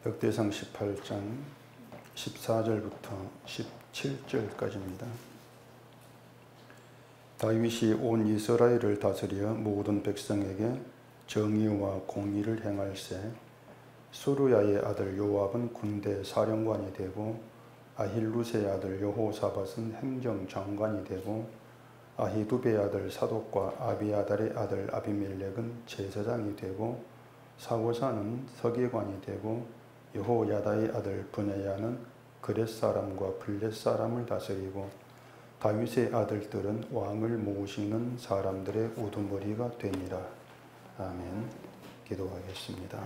역대상 18장 14절부터 17절까지입니다. 다윗이 온 이스라엘을 다스려 모든 백성에게 정의와 공의를 행할세. 수르야의 아들 요압은 군대 사령관이 되고 아힐루스의 아들 여호사밧은 행정장관이 되고 아히두베의 아들 사독과 아비아달의 아들 아비멜렉은 제사장이 되고 사고사는 서기관이 되고 여호야다의 아들 브네야는 그렛 사람과 블렛 사람을 다스리고 다윗의 아들들은 왕을 모시는 사람들의 우두머리가 되니라. 아멘. 기도하겠습니다.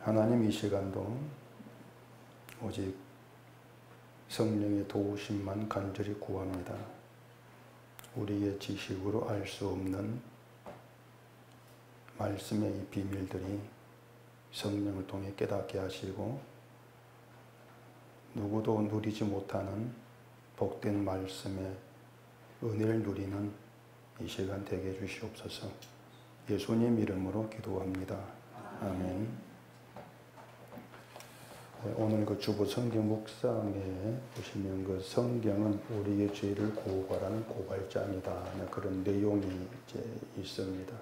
하나님, 이 시간도 오직 성령의 도우심만 간절히 구합니다. 우리의 지식으로 알 수 없는 말씀의 이 비밀들이 성령을 통해 깨닫게 하시고 누구도 누리지 못하는 복된 말씀의 은혜를 누리는 이 시간 되게 해주시옵소서. 예수님 이름으로 기도합니다. 아멘. 오늘 그 주보 성경 묵상에 보시면 그 성경은 우리의 죄를 고발하는 고발장이다, 그런 내용이 이제 있습니다.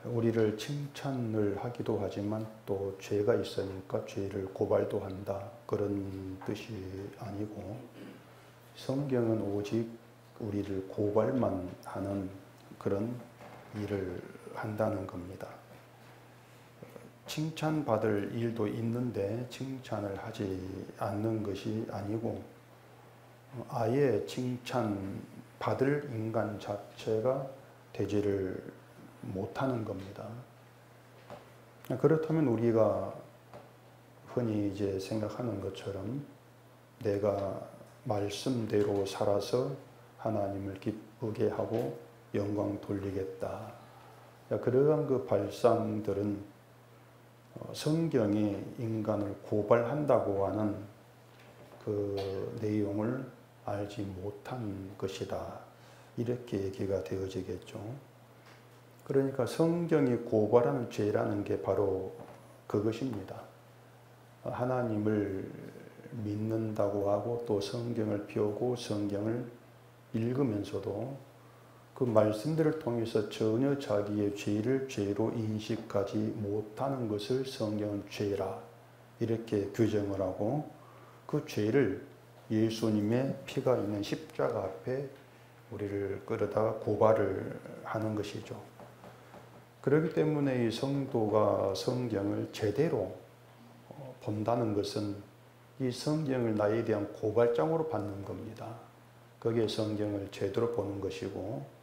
우리를 칭찬을 하기도 하지만 또 죄가 있으니까 죄를 고발도 한다, 그런 뜻이 아니고 성경은 오직 우리를 고발만 하는 그런 일을 한다는 겁니다. 칭찬받을 일도 있는데 칭찬을 하지 않는 것이 아니고 아예 칭찬받을 인간 자체가 되지를 못하는 겁니다. 그렇다면 우리가 흔히 이제 생각하는 것처럼 내가 말씀대로 살아서 하나님을 기쁘게 하고 영광 돌리겠다, 그러한 그 발상들은 성경이 인간을 고발한다고 하는 그 내용을 알지 못한 것이다, 이렇게 얘기가 되어지겠죠. 그러니까 성경이 고발하는 죄라는 게 바로 그것입니다. 하나님을 믿는다고 하고 또 성경을 펴고 성경을 읽으면서도 그 말씀들을 통해서 전혀 자기의 죄를 죄로 인식하지 못하는 것을 성경은 죄라 이렇게 규정을 하고 그 죄를 예수님의 피가 있는 십자가 앞에 우리를 끌어다 고발을 하는 것이죠. 그렇기 때문에 이 성도가 성경을 제대로 본다는 것은 이 성경을 나에 대한 고발장으로 받는 겁니다. 거기에 성경을 제대로 보는 것이고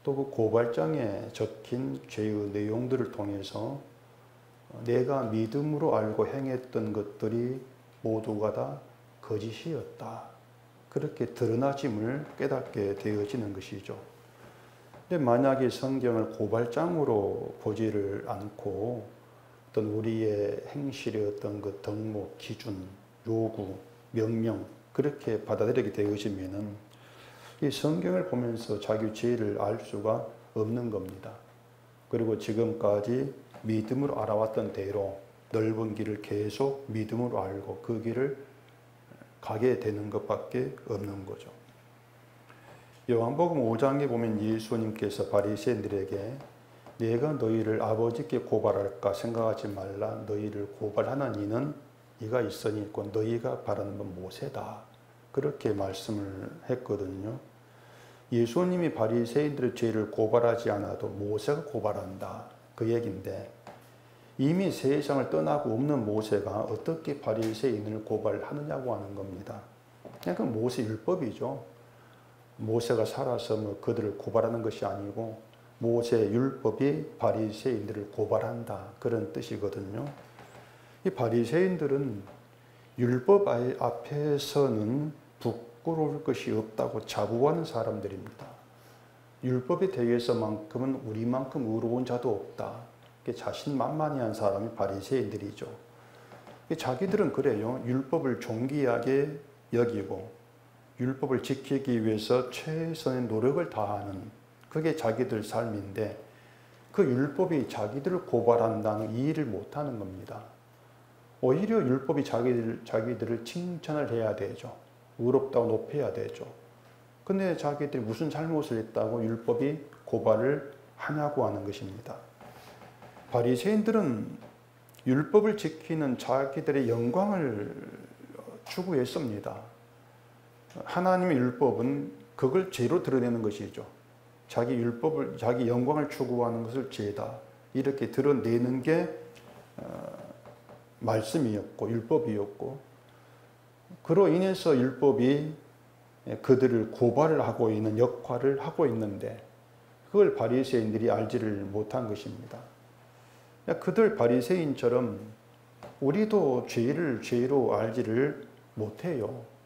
또 그 고발장에 적힌 죄의 내용들을 통해서 내가 믿음으로 알고 행했던 것들이 모두가 다 거짓이었다, 그렇게 드러나짐을 깨닫게 되어지는 것이죠. 근데 만약에 성경을 고발장으로 보지를 않고 어떤 우리의 행실의 어떤 그 덕목, 기준, 요구, 명령 그렇게 받아들이게 되어지면은 이 성경을 보면서 자기 죄를 알 수가 없는 겁니다. 그리고 지금까지 믿음으로 알아왔던 대로 넓은 길을 계속 믿음으로 알고 그 길을 가게 되는 것밖에 없는 거죠. 요한복음 5장에 보면 예수님께서 바리새인들에게 내가 너희를 아버지께 고발할까 생각하지 말라, 너희를 고발하는 이는 이가 있으니 있고 너희가 바라는 건 모세다, 그렇게 말씀을 했거든요. 예수님이 바리새인들의 죄를 고발하지 않아도 모세가 고발한다, 그 얘기인데 이미 세상을 떠나고 없는 모세가 어떻게 바리새인을 고발하느냐고 하는 겁니다. 그러니까 모세 율법이죠. 모세가 살아서 뭐 그들을 고발하는 것이 아니고 모세 율법이 바리새인들을 고발한다, 그런 뜻이거든요. 이 바리새인들은 율법 앞에서는 부끄러울 것이 없다고 자부하는 사람들입니다. 율법에 대해서만큼은 우리만큼 의로운 자도 없다, 자신만만해한 사람이 바리새인들이죠. 자기들은 그래요. 율법을 존귀하게 여기고 율법을 지키기 위해서 최선의 노력을 다하는, 그게 자기들 삶인데 그 율법이 자기들을 고발한다는 이해를 못하는 겁니다. 오히려 율법이 자기들을 칭찬을 해야 되죠. 의롭다고 높여야 되죠. 근데 자기들이 무슨 잘못을 했다고 율법이 고발을 하냐고 하는 것입니다. 바리새인들은 율법을 지키는 자기들의 영광을 추구했습니다. 하나님의 율법은 그걸 죄로 드러내는 것이죠. 자기 율법을, 자기 영광을 추구하는 것을 죄다, 이렇게 드러내는 게 말씀이었고 율법이었고, 그로 인해서 율법이 그들을 고발을 하고 있는 역할을 하고 있는데 그걸 바리새인들이 알지를 못한 것입니다. 그들 바리새인처럼 우리도 죄를 죄로 알지를 못해요.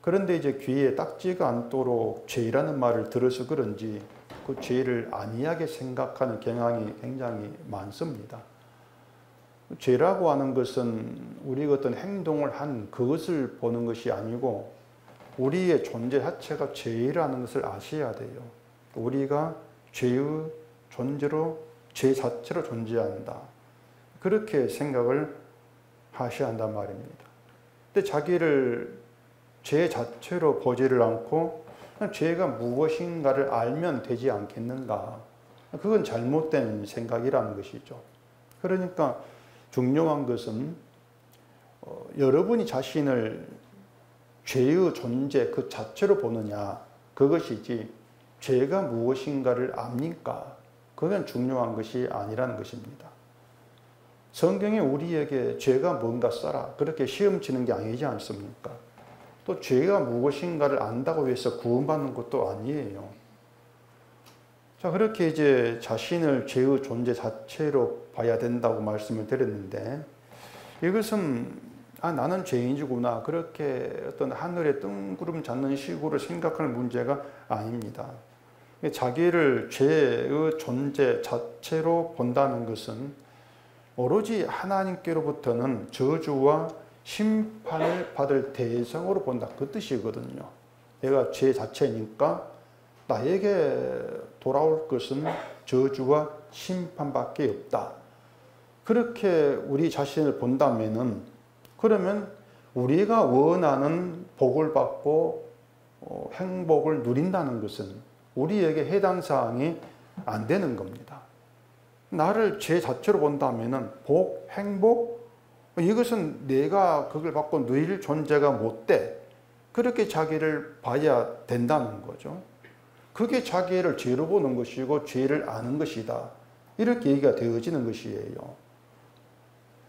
그런데 이제 귀에 딱지가 않도록 죄라는 말을 들어서 그런지 그 죄를 안이하게 생각하는 경향이 굉장히 많습니다. 죄라고 하는 것은 우리가 어떤 행동을 한 그것을 보는 것이 아니고 우리의 존재 자체가 죄라는 것을 아셔야 돼요. 우리가 죄의 존재로, 죄 자체로 존재한다, 그렇게 생각을 하셔야 한단 말입니다. 근데 자기를 죄 자체로 보지를 않고 죄가 무엇인가를 알면 되지 않겠는가, 그건 잘못된 생각이라는 것이죠. 그러니까 중요한 것은 여러분이 자신을 죄의 존재 그 자체로 보느냐, 그것이지 죄가 무엇인가를 압니까? 그건 중요한 것이 아니라는 것입니다. 성경에 우리에게 죄가 뭔가 써라, 그렇게 시험치는 게 아니지 않습니까? 또 죄가 무엇인가를 안다고 해서 구원받는 것도 아니에요. 자, 그렇게 이제 자신을 죄의 존재 자체로 봐야 된다고 말씀을 드렸는데, 이것은 나는 죄인이구나, 그렇게 어떤 하늘에 뜬구름 잡는 식으로 생각하는 문제가 아닙니다. 자기를 죄의 존재 자체로 본다는 것은 오로지 하나님께로부터는 저주와 심판을 받을 대상으로 본다, 그 뜻이거든요. 내가 죄 자체니까 나에게 돌아올 것은 저주와 심판밖에 없다, 그렇게 우리 자신을 본다면은, 그러면 우리가 원하는 복을 받고 행복을 누린다는 것은 우리에게 해당 사항이 안 되는 겁니다. 나를 죄 자체로 본다면은 복, 행복, 이것은 내가 그걸 받고 누릴 존재가 못 돼, 그렇게 자기를 봐야 된다는 거죠. 그게 자기를 죄로 보는 것이고 죄를 아는 것이다, 이렇게 얘기가 되어지는 것이에요.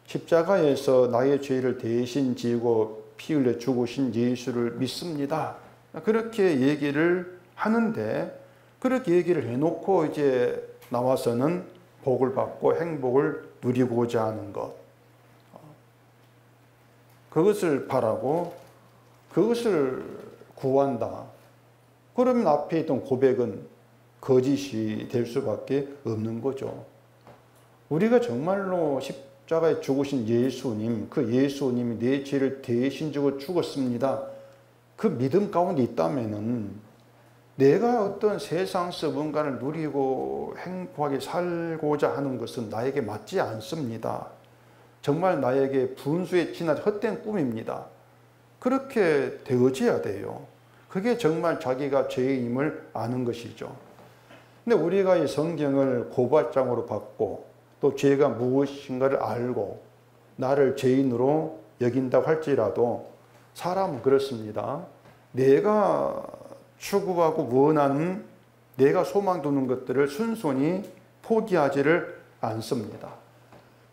십자가에서 나의 죄를 대신 지고 피 흘려 죽으신 예수를 믿습니다, 그렇게 얘기를 하는데, 그렇게 얘기를 해놓고 이제 나와서는 복을 받고 행복을 누리고자 하는 것, 그것을 바라고 그것을 구한다. 그러면 앞에 있던 고백은 거짓이 될 수밖에 없는 거죠. 우리가 정말로 십자가에 죽으신 예수님, 그 예수님이 내 죄를 대신 지고 죽었습니다, 그 믿음 가운데 있다면은 내가 어떤 세상에서 뭔가를 누리고 행복하게 살고자 하는 것은 나에게 맞지 않습니다. 정말 나에게 분수에 지난 헛된 꿈입니다. 그렇게 되어져야 돼요. 그게 정말 자기가 죄인임을 아는 것이죠. 근데 우리가 이 성경을 고발장으로 받고 또 죄가 무엇인가를 알고 나를 죄인으로 여긴다고 할지라도 사람은 그렇습니다. 내가 추구하고 원하는, 내가 소망 두는 것들을 순순히 포기하지를 않습니다.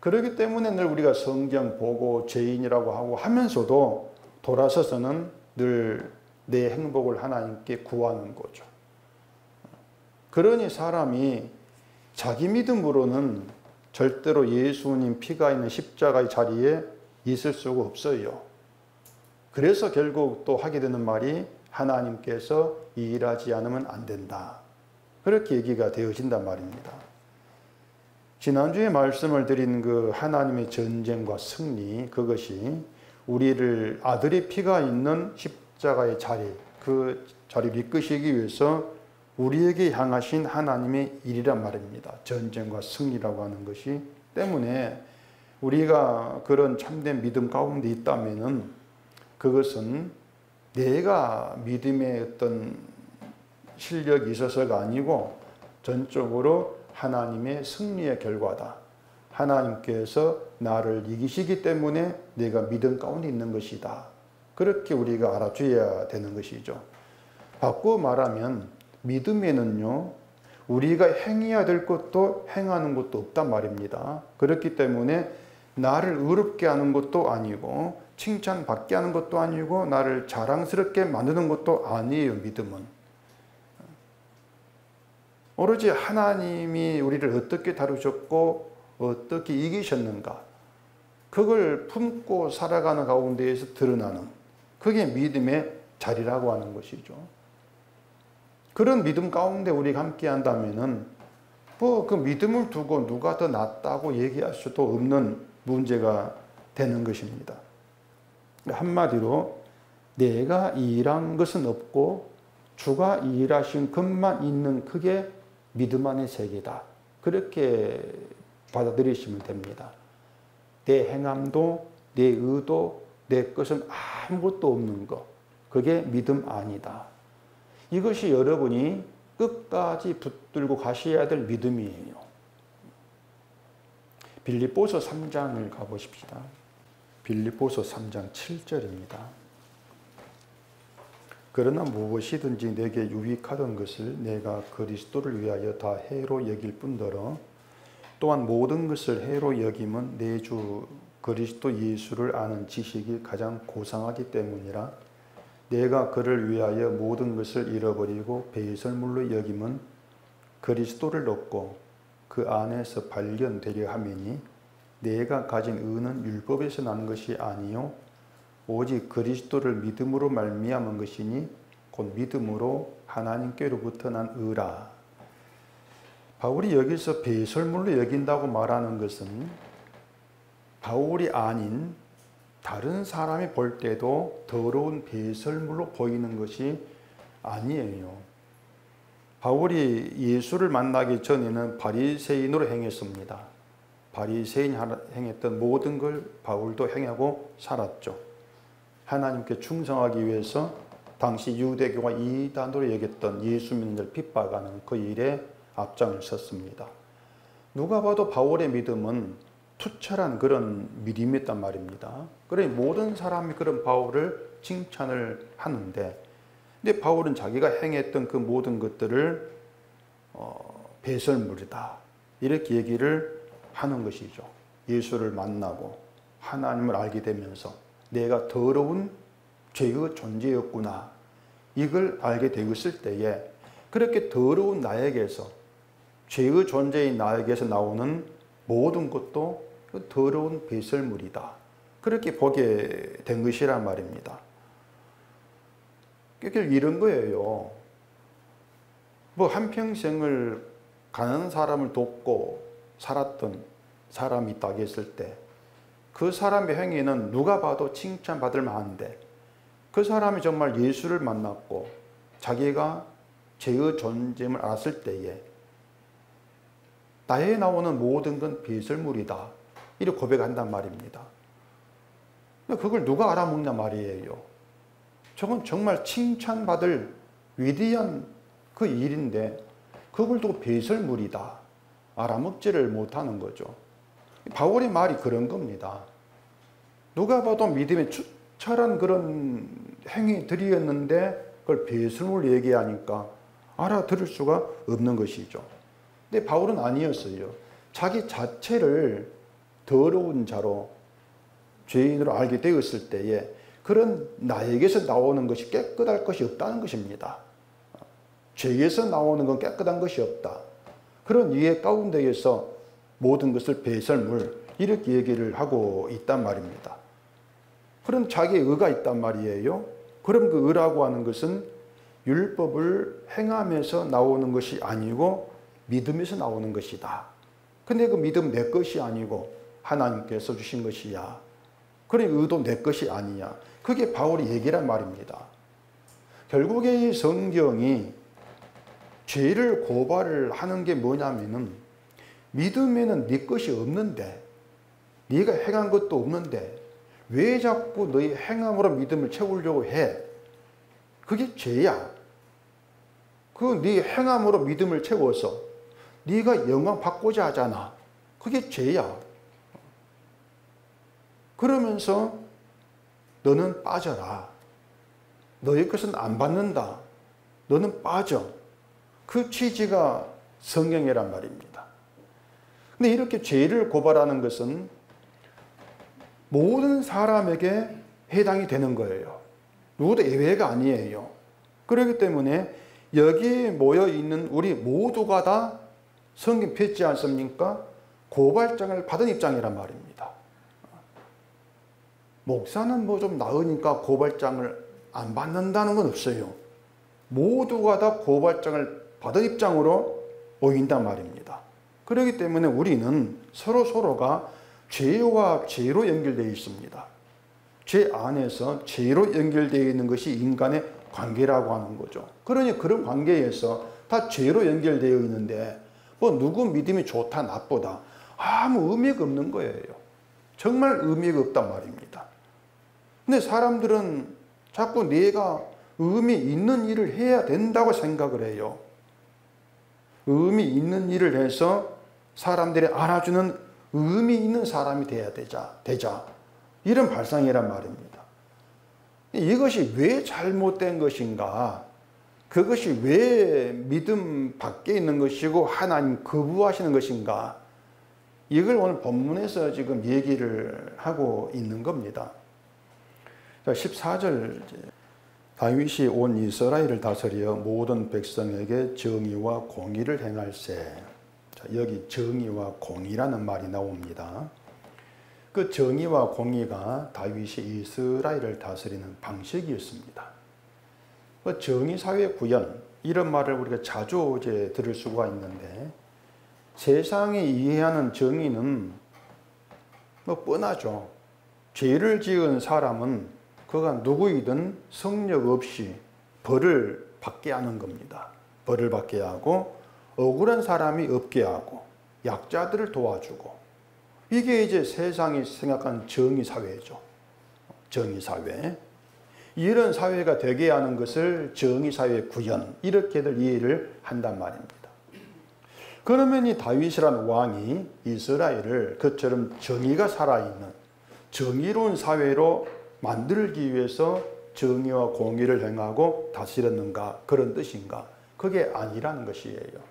그렇기 때문에 늘 우리가 성경 보고 죄인이라고 하고 하면서도 돌아서서는 늘 내 행복을 하나님께 구하는 거죠. 그러니 사람이 자기 믿음으로는 절대로 예수님 피가 있는 십자가의 자리에 있을 수가 없어요. 그래서 결국 또 하게 되는 말이 하나님께서 일하지 않으면 안 된다, 그렇게 얘기가 되어진단 말입니다. 지난주에 말씀을 드린 그 하나님의 전쟁과 승리, 그것이 우리를 아들의 피가 있는 십자가의 자리, 그 자리를 이끄시기 위해서 우리에게 향하신 하나님의 일이란 말입니다. 전쟁과 승리라고 하는 것이. 때문에 우리가 그런 참된 믿음 가운데 있다면은 그것은 내가 믿음의 어떤 실력이 있어서가 아니고 전적으로 하나님의 승리의 결과다. 하나님께서 나를 이기시기 때문에 내가 믿음 가운데 있는 것이다. 그렇게 우리가 알아줘야 되는 것이죠. 바꾸어 말하면 믿음에는요, 우리가 행해야 될 것도 행하는 것도 없단 말입니다. 그렇기 때문에 나를 의롭게 하는 것도 아니고 칭찬받게 하는 것도 아니고 나를 자랑스럽게 만드는 것도 아니에요. 믿음은 오로지 하나님이 우리를 어떻게 다루셨고 어떻게 이기셨는가, 그걸 품고 살아가는 가운데에서 드러나는, 그게 믿음의 자리라고 하는 것이죠. 그런 믿음 가운데 우리가 함께 한다면은 그 믿음을 두고 누가 더 낫다고 얘기할 수도 없는 문제가 되는 것입니다. 한마디로 내가 일한 것은 없고 주가 일하신 것만 있는, 그게 믿음 안의 세계다. 그렇게 받아들이시면 됩니다. 내 행함도 내 의도 내 것은 아무것도 없는 것, 그게 믿음 아니다. 이것이 여러분이 끝까지 붙들고 가셔야 될 믿음이에요. 빌립보서 3장을 가보십시다. 빌립보서 3장 7절입니다. 그러나 무엇이든지 내게 유익하던 것을 내가 그리스도를 위하여 다 해로 여길 뿐더러 또한 모든 것을 해로 여김은 내 주 그리스도 예수를 아는 지식이 가장 고상하기 때문이라. 내가 그를 위하여 모든 것을 잃어버리고 배설물로 여김은 그리스도를 얻고 그 안에서 발견되려 함이니 내가 가진 의는 율법에서 난 것이 아니요 오직 그리스도를 믿음으로 말미암은 것이니 곧 믿음으로 하나님께로부터 난 의라. 바울이 여기서 배설물로 여긴다고 말하는 것은 바울이 아닌 다른 사람이 볼 때도 더러운 배설물로 보이는 것이 아니에요. 바울이 예수를 만나기 전에는 바리새인으로 행했습니다. 바리새인이 행했던 모든 걸 바울도 행하고 살았죠. 하나님께 충성하기 위해서 당시 유대교가 이단으로 여겼던 예수 믿는 자를 핍박하는 그 일에 앞장을 섰습니다. 누가 봐도 바울의 믿음은 투철한 그런 믿음이었단 말입니다. 그러니 모든 사람이 그런 바울을 칭찬을 하는데, 근데 바울은 자기가 행했던 그 모든 것들을 배설물이다 이렇게 얘기를 하는 것이죠. 예수를 만나고 하나님을 알게 되면서 내가 더러운 죄의 존재였구나, 이걸 알게 되었을 때에 그렇게 더러운 나에게서, 죄의 존재인 나에게서 나오는 모든 것도 더러운 배설물이다, 그렇게 보게 된 것이란 말입니다. 이런 거예요. 한평생을 가난한 사람을 돕고 살았던 사람이 있다고 했을 때 그 사람의 행위는 누가 봐도 칭찬받을 만한데, 그 사람이 정말 예수를 만났고 자기가 죄의 존재임을 알았을 때에 나에 나오는 모든 건 배설물이다, 이렇게 고백한단 말입니다. 그걸 누가 알아먹냐 말이에요. 저건 정말 칭찬받을 위대한 그 일인데 그걸 두고 배설물이다, 알아먹지를 못하는 거죠. 바울의 말이 그런 겁니다. 누가 봐도 믿음에 추철한 그런 행위들이었는데 그걸 배설물로 얘기하니까 알아들을 수가 없는 것이죠. 근데 바울은 아니었어요. 자기 자체를 더러운 자로, 죄인으로 알게 되었을 때에 그런 나에게서 나오는 것이 깨끗할 것이 없다는 것입니다. 죄에서 나오는 건 깨끗한 것이 없다. 그런 이해 가운데에서 모든 것을 배설물, 이렇게 얘기를 하고 있단 말입니다. 그럼 자기의 의가 있단 말이에요. 그럼 그 의라고 하는 것은 율법을 행하면서 나오는 것이 아니고 믿음에서 나오는 것이다. 근데 그 믿음 내 것이 아니고 하나님께서 주신 것이야. 그래 의도 내 것이 아니야. 그게 바울이 얘기란 말입니다. 결국에 이 성경이 죄를 고발을 하는 게 뭐냐면은 믿음에는 네 것이 없는데, 네가 행한 것도 없는데 왜 자꾸 너의 행함으로 믿음을 채우려고 해? 그게 죄야. 그 네 행함으로 믿음을 채워서 네가 영광 받고자 하잖아. 그게 죄야. 그러면서 너는 빠져라. 너의 것은 안 받는다. 너는 빠져. 그 취지가 성경이란 말입니다. 근데 이렇게 죄를 고발하는 것은 모든 사람에게 해당이 되는 거예요. 누구도 예외가 아니에요. 그렇기 때문에 여기에 모여 있는 우리 모두가 다 성경 폈지 않습니까? 고발장을 받은 입장이란 말입니다. 목사는 뭐 좀 나으니까 고발장을 안 받는다는 건 없어요. 모두가 다 고발장을 받은 입장으로 보인단 말입니다. 그렇기 때문에 우리는 서로가 죄와 죄로 연결되어 있습니다. 죄 안에서 죄로 연결되어 있는 것이 인간의 관계라고 하는 거죠. 그러니 그런 관계에서 다 죄로 연결되어 있는데 뭐 누구 믿음이 좋다 나쁘다 아무 의미가 없는 거예요. 정말 의미가 없단 말입니다. 근데 사람들은 자꾸 내가 의미 있는 일을 해야 된다고 생각을 해요. 의미 있는 일을 해서 사람들이 알아주는 의미 있는 사람이 되자. 이런 발상이란 말입니다. 이것이 왜 잘못된 것인가? 그것이 왜 믿음 밖에 있는 것이고 하나님 거부하시는 것인가? 이걸 오늘 본문에서 지금 얘기를 하고 있는 겁니다. 14절 다윗이 온 이스라엘을 다스려 모든 백성에게 정의와 공의를 행할세. 여기 정의와 공의라는 말이 나옵니다. 그 정의와 공의가 다윗이 이스라엘을 다스리는 방식이었습니다. 그 정의사회 구현 이런 말을 우리가 자주 이제 들을 수가 있는데 세상이 이해하는 정의는 뭐 뻔하죠. 죄를 지은 사람은 그가 누구이든 성력 없이 벌을 받게 하는 겁니다. 벌을 받게 하고 억울한 사람이 없게 하고 약자들을 도와주고 이게 이제 세상이 생각하는 정의사회죠. 정의사회. 이런 사회가 되게 하는 것을 정의사회 구현 이렇게들 이해를 한단 말입니다. 그러면 이 다윗이라는 왕이 이스라엘을 그처럼 정의가 살아있는 정의로운 사회로 만들기 위해서 정의와 공의를 행하고 다스렸는가 그런 뜻인가? 그게 아니라는 것이에요.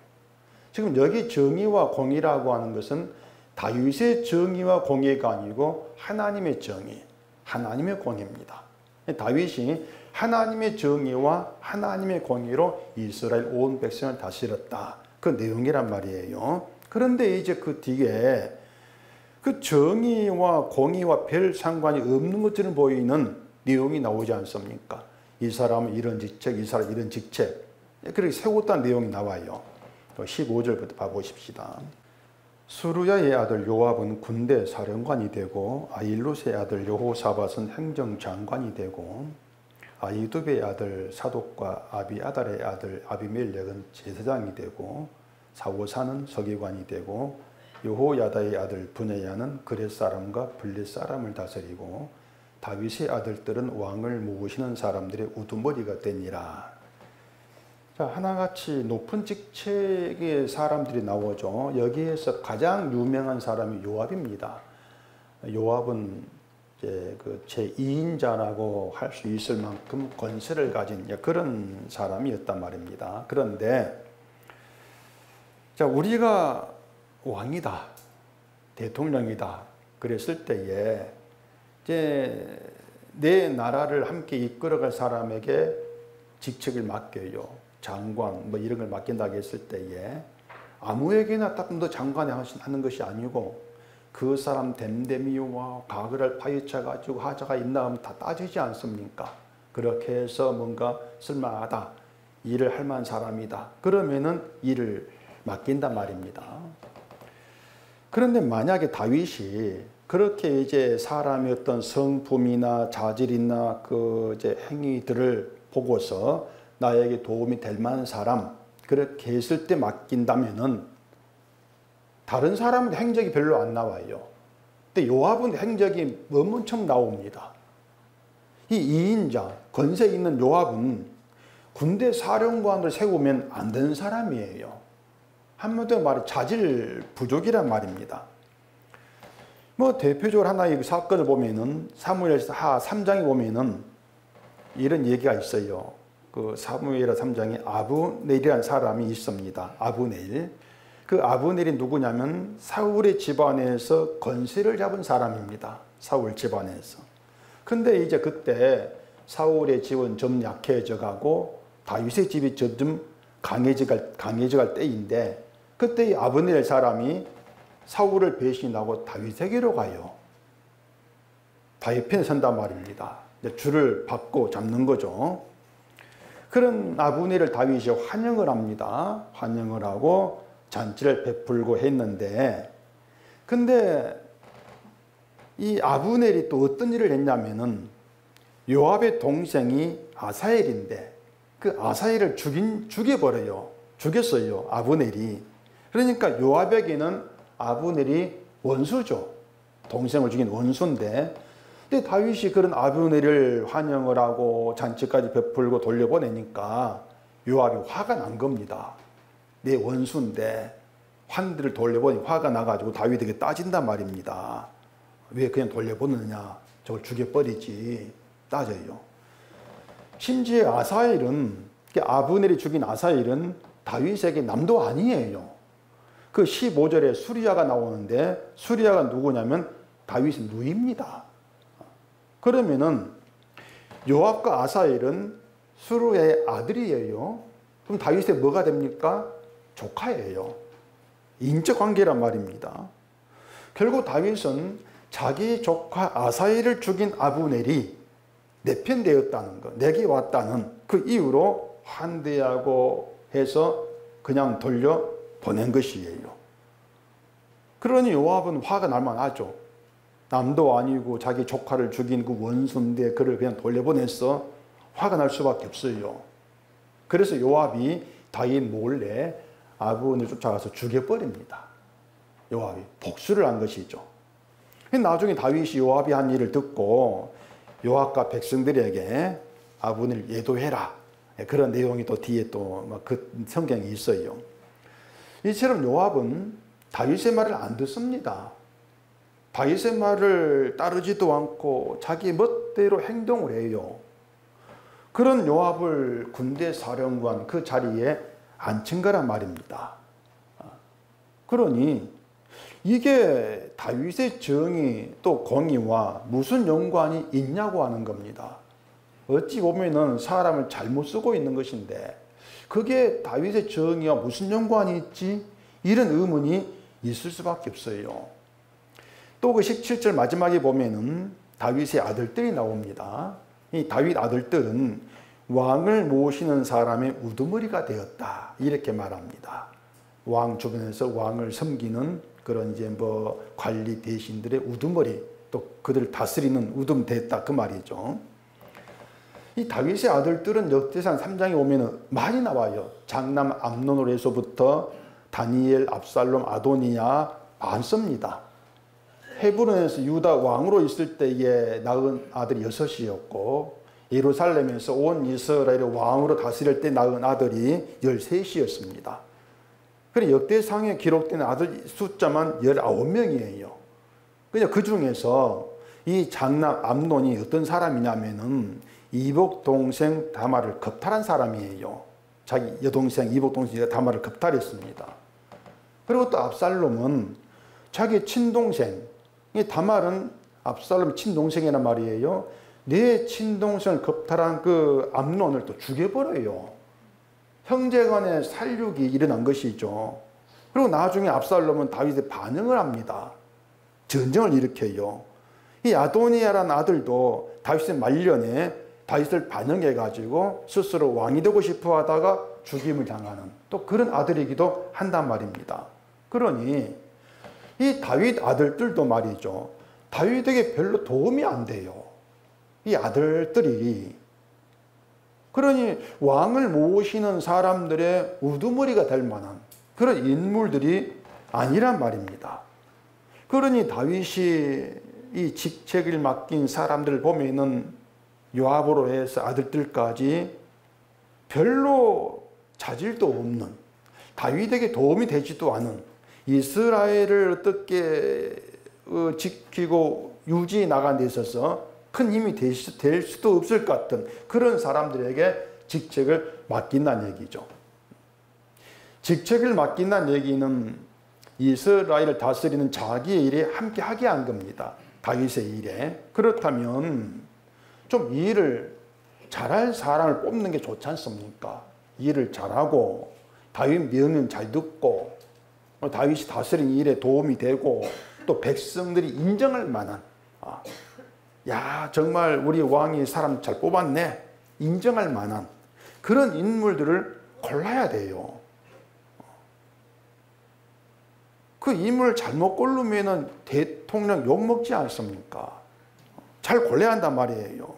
지금 여기 정의와 공의라고 하는 것은 다윗의 정의와 공의가 아니고 하나님의 정의, 하나님의 공의입니다. 다윗이 하나님의 정의와 하나님의 공의로 이스라엘 온 백성을 다스렸다. 그 내용이란 말이에요. 그런데 이제 그 뒤에 그 정의와 공의와 별 상관이 없는 것처럼 보이는 내용이 나오지 않습니까? 이 사람은 이런 직책, 이 사람은 이런 직책. 그렇게 세웠다는 내용이 나와요. 15절부터 봐보십시다. 수루야의 아들 요압은 군대 사령관이 되고 아일롯의 아들 여호사밧은 행정장관이 되고 아히두베의 아들 사독과 아비아달의 아들 아비멜렉은 제사장이 되고 사오사는 서기관이 되고 여호야다의 아들 브네야는 그렛 사람과 블렛 사람을 다스리고 다윗의 아들들은 왕을 모으시는 사람들의 우두머리가 되니라. 자, 하나같이 높은 직책의 사람들이 나오죠. 여기에서 가장 유명한 사람이 요압입니다. 요압은 이제 그 제2인자라고 할 수 있을 만큼 권세를 가진 그런 사람이었단 말입니다. 그런데 자, 우리가 왕이다, 대통령이다 그랬을 때에 이제 내 나라를 함께 이끌어갈 사람에게 직책을 맡겨요. 장관 뭐 이런 걸 맡긴다고 했을 때에 아무에게나 딱 너 장관에 하는 것이 아니고 그 사람 됨됨이와 가그를 파헤쳐 가지고 하자가 있나 하면 다 따지지 않습니까? 그렇게 해서 뭔가 쓸만하다, 일을 할 만한 사람이다 그러면은 일을 맡긴단 말입니다. 그런데 만약에 다윗이 그렇게 이제 사람의 어떤 성품이나 자질이나 그 이제 행위들을 보고서 나에게 도움이 될 만한 사람 그렇게 했을 때 맡긴다면은 다른 사람은 행적이 별로 안 나와요. 근데 요압은 행적이 엄청 나옵니다. 이 2인자, 권세 있는 요압은 군대 사령관을 세우면 안 되는 사람이에요. 한마디로 말해 자질 부족이란 말입니다. 뭐 대표적으로 하나의 사건을 보면은 사무엘하 3장에 보면은 이런 얘기가 있어요. 그 사무엘하 3장에 아브넬이라는 사람이 있습니다. 아브넬. 그 아브넬이 누구냐면 사울의 집안에서 권세를 잡은 사람입니다. 사울 집안에서. 근데 이제 그때 사울의 집은 좀 약해져 가고 다윗의 집이 점점 강해져갈 때인데 그때 이 아브넬 사람이 사울을 배신하고 다윗에게로 가요. 다윗 편에 선단 말입니다. 줄을 받고 잡는 거죠. 그런 아브넬을 다윗이 환영을 합니다. 환영을 하고 잔치를 베풀고 했는데 근데 이 아브넬이 또 어떤 일을 했냐면은 요압의 동생이 아사엘인데 그 아사엘을 죽여버려요. 죽였어요. 아브넬이. 그러니까 요압에게는 아브넬이 원수죠. 동생을 죽인 원수인데 근데 다윗이 그런 아브넬을 환영을 하고 잔치까지 베풀고 돌려보내니까 요압이 화가 난 겁니다. 내 원수인데 환들을 돌려보니 화가 나가지고 다윗에게 따진단 말입니다. 왜 그냥 돌려보느냐, 저걸 죽여버리지 따져요. 심지어 아사엘은 아브넬이 죽인 아사엘은 다윗에게 남도 아니에요. 그 15절에 수리아가 나오는데 수리아가 누구냐면 다윗의 누이입니다. 그러면은 요압과 아사엘은 수르야의 아들이에요. 그럼 다윗의 뭐가 됩니까? 조카예요. 인적 관계란 말입니다. 결국 다윗은 자기 조카 아사엘을 죽인 아브넬이 내 편 되었다는 것, 내게 왔다는 그 이유로 환대하고 해서 그냥 돌려 보낸 것이에요. 그러니 요압은 화가 날만 하죠. 남도 아니고 자기 조카를 죽인 그 원수인데 그를 그냥 돌려보냈어. 화가 날 수밖에 없어요. 그래서 요압이 다윗 몰래 아브넬을 쫓아가서 죽여버립니다. 요압이 복수를 한 것이죠. 나중에 다윗이 요압이 한 일을 듣고 요압과 백성들에게 아브넬을 예도해라. 그런 내용이 또 뒤에 또 그 성경에 있어요. 이처럼 요압은 다윗의 말을 안 듣습니다. 다윗의 말을 따르지도 않고 자기 멋대로 행동을 해요. 그런 요압을 군대 사령관 그 자리에 앉힌 거란 말입니다. 그러니 이게 다윗의 정의 또 공의와 무슨 연관이 있냐고 하는 겁니다. 어찌 보면은 사람을 잘못 쓰고 있는 것인데 그게 다윗의 정의와 무슨 연관이 있지? 이런 의문이 있을 수밖에 없어요. 또 그 17절 마지막에 보면은 다윗의 아들들이 나옵니다. 이 다윗 아들들은 왕을 모시는 사람의 우두머리가 되었다. 이렇게 말합니다. 왕 주변에서 왕을 섬기는 그런 이제 뭐 관리 대신들의 우두머리, 또 그들을 다스리는 우둠 됐다. 그 말이죠. 이 다윗의 아들들은 역대상 3장에 오면 많이 나와요. 장남 암논으로 해서부터 다니엘, 압살롬, 아도니아 많습니다. 헤브론에서 유다 왕으로 있을 때에 낳은 아들이 6이었고 예루살렘에서 온 이스라엘을 왕으로 다스릴 때 낳은 아들이 13이었습니다. 그래 역대상에 기록된 아들 숫자만 19명이에요. 그냥 그 중에서 이 장남 암논이 어떤 사람이냐면은 이복 동생 다말을 겁탈한 사람이에요. 자기 여동생 이복 동생 다말을 겁탈했습니다. 그리고 또 압살롬은 자기 친동생, 이 다말은 압살롬 친동생이란 말이에요. 내 친동생을 겁탈한 그 암논을 또 죽여버려요. 형제간의 살육이 일어난 것이죠. 그리고 나중에 압살롬은 다윗에 반응을 합니다. 전쟁을 일으켜요. 이 아도니아라는 아들도 다윗의 말년에 다윗을 반영해가지고 스스로 왕이 되고 싶어 하다가 죽임을 당하는 또 그런 아들이기도 한단 말입니다. 그러니 이 다윗 아들들도 말이죠. 다윗에게 별로 도움이 안 돼요. 이 아들들이 그러니 왕을 모시는 사람들의 우두머리가 될 만한 그런 인물들이 아니란 말입니다. 그러니 다윗이 이 직책을 맡긴 사람들을 보면은 요압으로 해서 아들들까지 별로 자질도 없는, 다윗에게 도움이 되지도 않은, 이스라엘을 어떻게 지키고 유지해 나가는 데 있어서 큰 힘이 될 수도 없을 것 같은 그런 사람들에게 직책을 맡긴다는 얘기죠. 직책을 맡긴다는 얘기는 이스라엘을 다스리는 자기의 일에 함께 하게 한 겁니다. 다윗의 일에. 그렇다면 좀 일을 잘할 사람을 뽑는 게 좋지 않습니까? 일을 잘하고 다윗 명령 잘 듣고 다윗이 다스리는 일에 도움이 되고 또 백성들이 인정할 만한, 야 정말 우리 왕이 사람 잘 뽑았네 인정할 만한 그런 인물들을 골라야 돼요. 그 인물을 잘못 고르면 대통령 욕먹지 않습니까? 잘 골라야 한단 말이에요.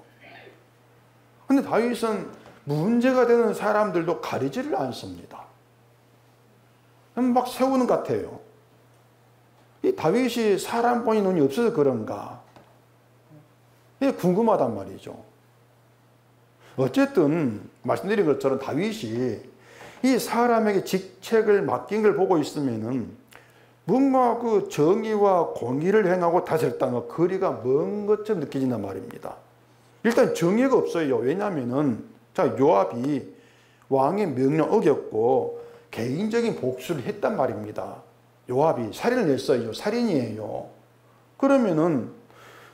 근데 다윗은 문제가 되는 사람들도 가리지를 않습니다. 막 세우는 것 같아요. 이 다윗이 사람 보니 눈이 없어서 그런가? 이게 궁금하단 말이죠. 어쨌든 말씀드린 것처럼 다윗이 이 사람에게 직책을 맡긴 걸 보고 있으면은 뭔가 그 정의와 공의를 행하고 다스렸다는 거리가 먼 것처럼 느껴진단 말입니다. 일단 정의가 없어요. 왜냐하면은 자 요압이 왕의 명령 어겼고 개인적인 복수를 했단 말입니다. 요압이 살인을 했어요. 살인이에요. 그러면은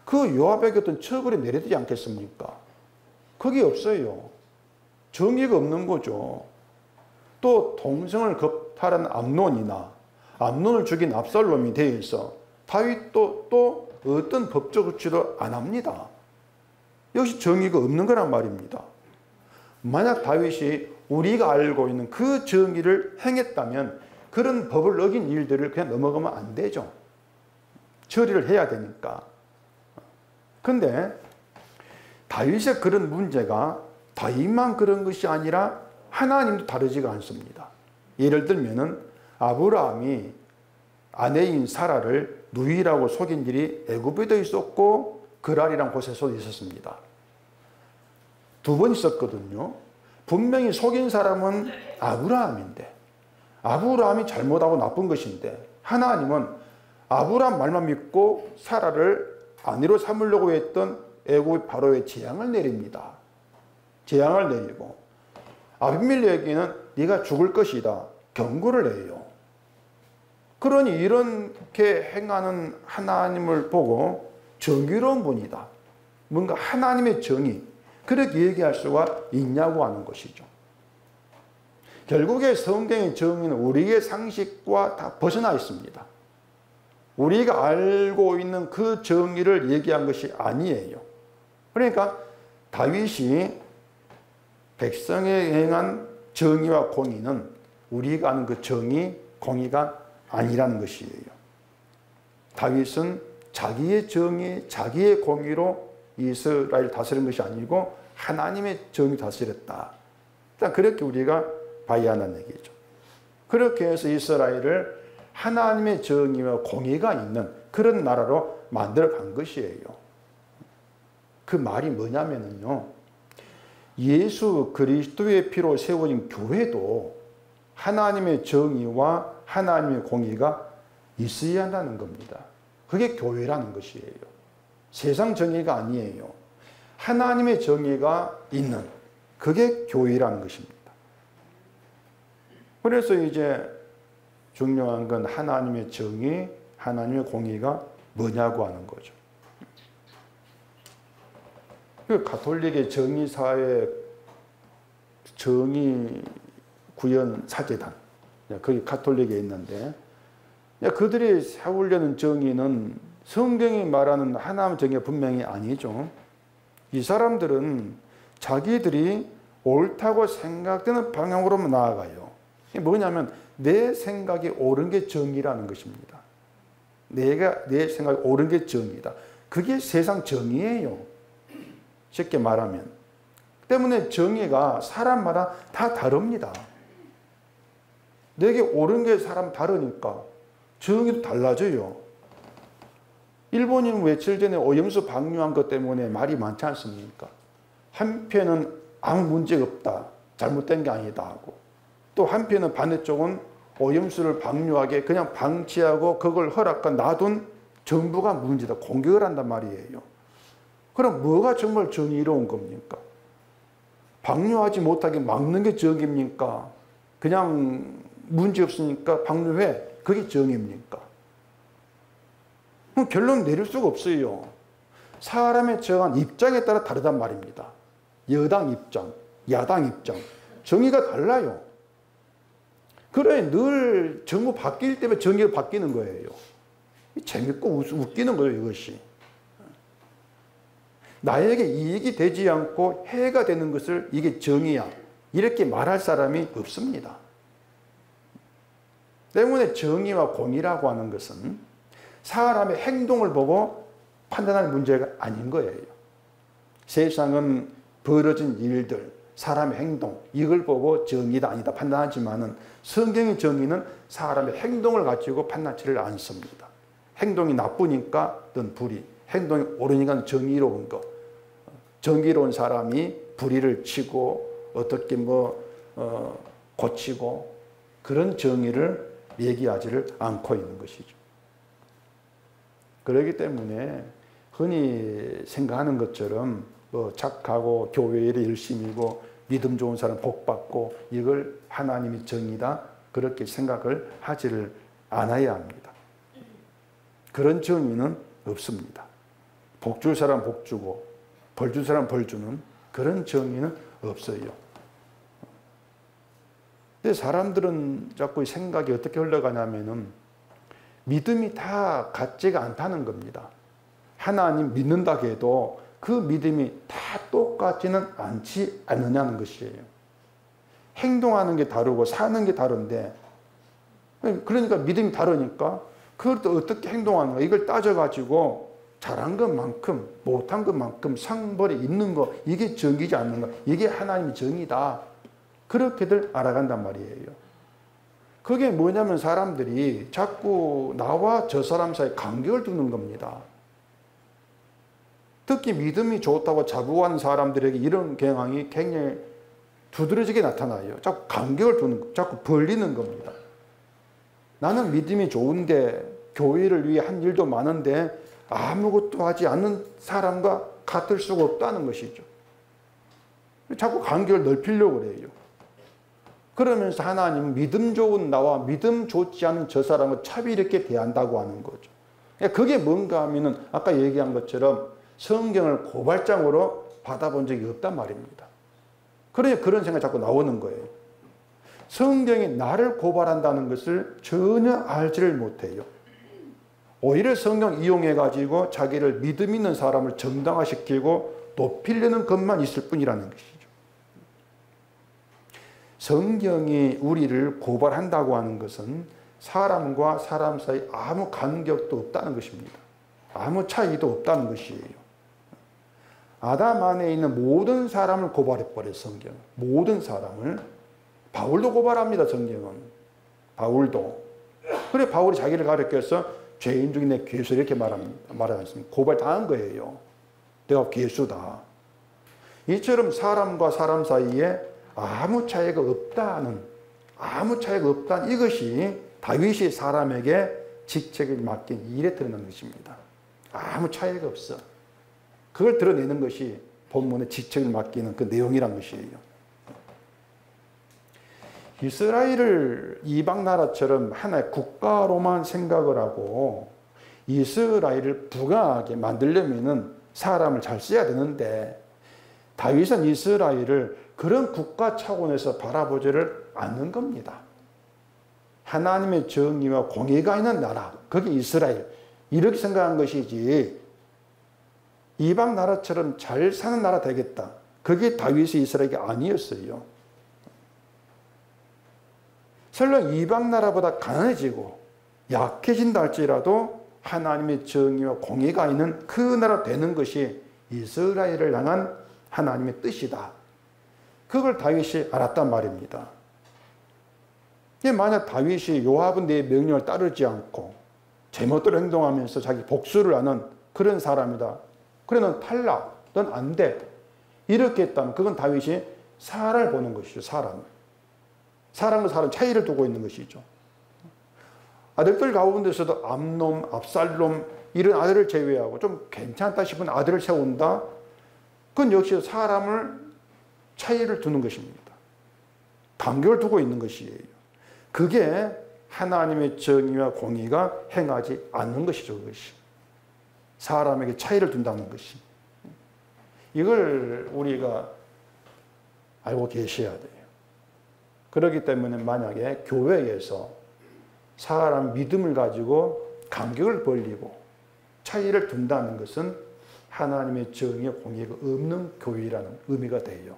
그 요압에게 어떤 처벌이 내려지지 않겠습니까? 그게 없어요. 정의가 없는 거죠. 또 동생을 겁탈한 암논을 죽인 압살롬에 대해서 다윗도 또 어떤 법적 조치도 안 합니다. 역시 정의가 없는 거란 말입니다. 만약 다윗이 우리가 알고 있는 그 정의를 행했다면 그런 법을 어긴 일들을 그냥 넘어가면 안 되죠. 처리를 해야 되니까. 근데 다윗의 그런 문제가 다윗만 그런 것이 아니라 하나님도 다르지가 않습니다. 예를 들면은 아브라함이 아내인 사라를 누이라고 속인 일이 애굽에도 있었고 그랄이란 곳에서도 있었습니다. 2번 있었거든요. 분명히 속인 사람은 아브라함인데 아브라함이 잘못하고 나쁜 것인데 하나님은 아브라함 말만 믿고 사라를 아내로 삼으려고 했던 애굽 바로의 재앙을 내립니다. 재앙을 내리고 아비멜렉에게는 네가 죽을 것이다 경고를 해요. 그러니 이렇게 행하는 하나님을 보고 정의로운 분이다. 뭔가 하나님의 정의 그렇게 얘기할 수가 있냐고 하는 것이죠. 결국에 성경의 정의는 우리의 상식과 다 벗어나 있습니다. 우리가 알고 있는 그 정의를 얘기한 것이 아니에요. 그러니까 다윗이 백성에 행한 정의와 공의는 우리가 아는 그 정의, 공의가 아니라는 것이에요. 다윗은 자기의 정의, 자기의 공의로 이스라엘 다스린 것이 아니고 하나님의 정의 다스렸다. 일단 그렇게 우리가 봐야 한다는 얘기죠. 그렇게 해서 이스라엘을 하나님의 정의와 공의가 있는 그런 나라로 만들어 간 것이에요. 그 말이 뭐냐면요. 예수 그리스도의 피로 세워진 교회도 하나님의 정의와 하나님의 공의가 있어야 한다는 겁니다. 그게 교회라는 것이에요. 세상 정의가 아니에요. 하나님의 정의가 있는 그게 교회라는 것입니다. 그래서 이제 중요한 건 하나님의 정의, 하나님의 공의가 뭐냐고 하는 거죠. 그 가톨릭의 정의사회 정의 구현 사제단 거기 가톨릭에 있는데 그들이 세우려는 정의는 성경이 말하는 하나님의 정의가 분명히 아니죠. 이 사람들은 자기들이 옳다고 생각되는 방향으로만 나아가요. 이게 뭐냐면 내 생각이 옳은 게 정의라는 것입니다. 내 생각이 옳은 게 정의다. 그게 세상 정의예요. 쉽게 말하면. 때문에 정의가 사람마다 다 다릅니다. 내게 옳은 게 사람 다르니까 정의도 달라져요. 일본인 며칠 전에 오염수 방류한 것 때문에 말이 많지 않습니까? 한편은 아무 문제가 없다, 잘못된 게 아니다 하고, 또 한편은 반대쪽은 오염수를 방류하게 그냥 방치하고 그걸 허락한 놔둔 정부가 문제다, 공격을 한단 말이에요. 그럼 뭐가 정말 정의로운 겁니까? 방류하지 못하게 막는 게 정의입니까? 그냥 문제 없으니까 방류해, 그게 정의입니까? 그럼 결론 내릴 수가 없어요. 사람의 정한 입장에 따라 다르단 말입니다. 여당 입장, 야당 입장, 정의가 달라요. 그래, 늘 정부 바뀔 때마다 정의가 바뀌는 거예요. 재밌고 웃기는 거예요, 이것이. 나에게 이익이 되지 않고 해가 되는 것을 이게 정의야, 이렇게 말할 사람이 없습니다. 때문에 정의와 공의라고 하는 것은 사람의 행동을 보고 판단할 문제가 아닌 거예요. 세상은 벌어진 일들, 사람의 행동, 이걸 보고 정의다 아니다 판단하지만은 성경의 정의는 사람의 행동을 가지고 판단치를 않습니다. 행동이 나쁘니까 넌 불의, 행동이 옳으니까 정의로운 거. 정의로운 사람이 불의를 치고 어떻게 고치고, 그런 정의를 얘기하지를 않고 있는 것이죠. 그렇기 때문에 흔히 생각하는 것처럼 착하고 교회 일에 열심히고 믿음 좋은 사람 복 받고 이걸 하나님이 정의다, 그렇게 생각을 하지를 않아야 합니다. 그런 정의는 없습니다. 복 줄 사람 복 주고 벌 줄 사람 벌 주는 그런 정의는 없어요. 근데 사람들은 자꾸 생각이 어떻게 흘러가냐면은 믿음이 다 같지가 않다는 겁니다. 하나님 믿는다 해도 그 믿음이 다 똑같지는 않지 않느냐는 것이에요. 행동하는 게 다르고 사는 게 다른데, 그러니까 믿음이 다르니까 그걸 또 어떻게 행동하는가, 이걸 따져가지고 잘한 것만큼 못한 것만큼 상벌이 있는 거, 이게 정의지 않는가, 이게 하나님의 정의다, 그렇게들 알아간단 말이에요. 그게 뭐냐면 사람들이 자꾸 나와 저 사람 사이에 간격을 두는 겁니다. 특히 믿음이 좋다고 자부하는 사람들에게 이런 경향이 굉장히 두드러지게 나타나요. 자꾸 간격을 두는, 자꾸 벌리는 겁니다. 나는 믿음이 좋은데 교회를 위해 한 일도 많은데 아무것도 하지 않는 사람과 같을 수가 없다는 것이죠. 자꾸 간격을 넓히려고 그래요. 그러면서 하나님은 믿음 좋은 나와 믿음 좋지 않은 저 사람을 차별히 이렇게 대한다고 하는 거죠. 그게 뭔가 하면은 아까 얘기한 것처럼 성경을 고발장으로 받아본 적이 없단 말입니다. 그러니 그런 생각이 자꾸 나오는 거예요. 성경이 나를 고발한다는 것을 전혀 알지를 못해요. 오히려 성경 이용해가지고 자기를 믿음 있는 사람을 정당화시키고 높이려는 것만 있을 뿐이라는 것이죠. 성경이 우리를 고발한다고 하는 것은 사람과 사람 사이 아무 간격도 없다는 것입니다. 아무 차이도 없다는 것이에요. 아담 안에 있는 모든 사람을 고발해버려요, 성경은. 모든 사람을. 바울도 고발합니다, 성경은. 바울도. 그래, 바울이 자기를 가리켜서 죄인 중에 내 괴수, 이렇게 말하지 않습니까? 고발당한 거예요. 내가 괴수다. 이처럼 사람과 사람 사이에 아무 차이가 없다는 이것이 다윗이 사람에게 직책을 맡긴 일에 드러난 것입니다. 아무 차이가 없어. 그걸 드러내는 것이 본문의 직책을 맡기는 그 내용이란 것이에요. 이스라엘을 이방 나라처럼 하나의 국가로만 생각을 하고 이스라엘을 부강하게 만들려면 사람을 잘 써야 되는데, 다윗은 이스라엘을 그런 국가 차원에서 바라보지를 않는 겁니다. 하나님의 정의와 공의가 있는 나라, 그게 이스라엘, 이렇게 생각한 것이지 이방 나라처럼 잘 사는 나라 되겠다, 그게 다윗의 이스라엘이 아니었어요. 설령 이방 나라보다 가난해지고 약해진다 할지라도 하나님의 정의와 공의가 있는 그 나라 되는 것이 이스라엘을 향한 하나님의 뜻이다, 그걸 다윗이 알았단 말입니다. 만약 다윗이 요압은 내 명령을 따르지 않고 제멋대로 행동하면서 자기 복수를 하는 그런 사람이다. 그래 넌 탈락, 넌 안 돼. 이렇게 했다면 그건 다윗이 사람을 보는 것이죠. 사람과 사람 차이를 두고 있는 것이죠. 아들들 가운데서도 암놈, 압살롬 이런 아들을 제외하고 좀 괜찮다 싶은 아들을 세운다. 그건 역시 사람을 차이를 두는 것입니다. 간격을 두고 있는 것이에요. 그게 하나님의 정의와 공의가 행하지 않는 것이죠. 그것이. 사람에게 차이를 둔다는 것이. 이걸 우리가 알고 계셔야 돼요. 그렇기 때문에 만약에 교회에서 사람 믿음을 가지고 간격을 벌리고 차이를 둔다는 것은 하나님의 정의와 공의가 없는 교회라는 의미가 돼요.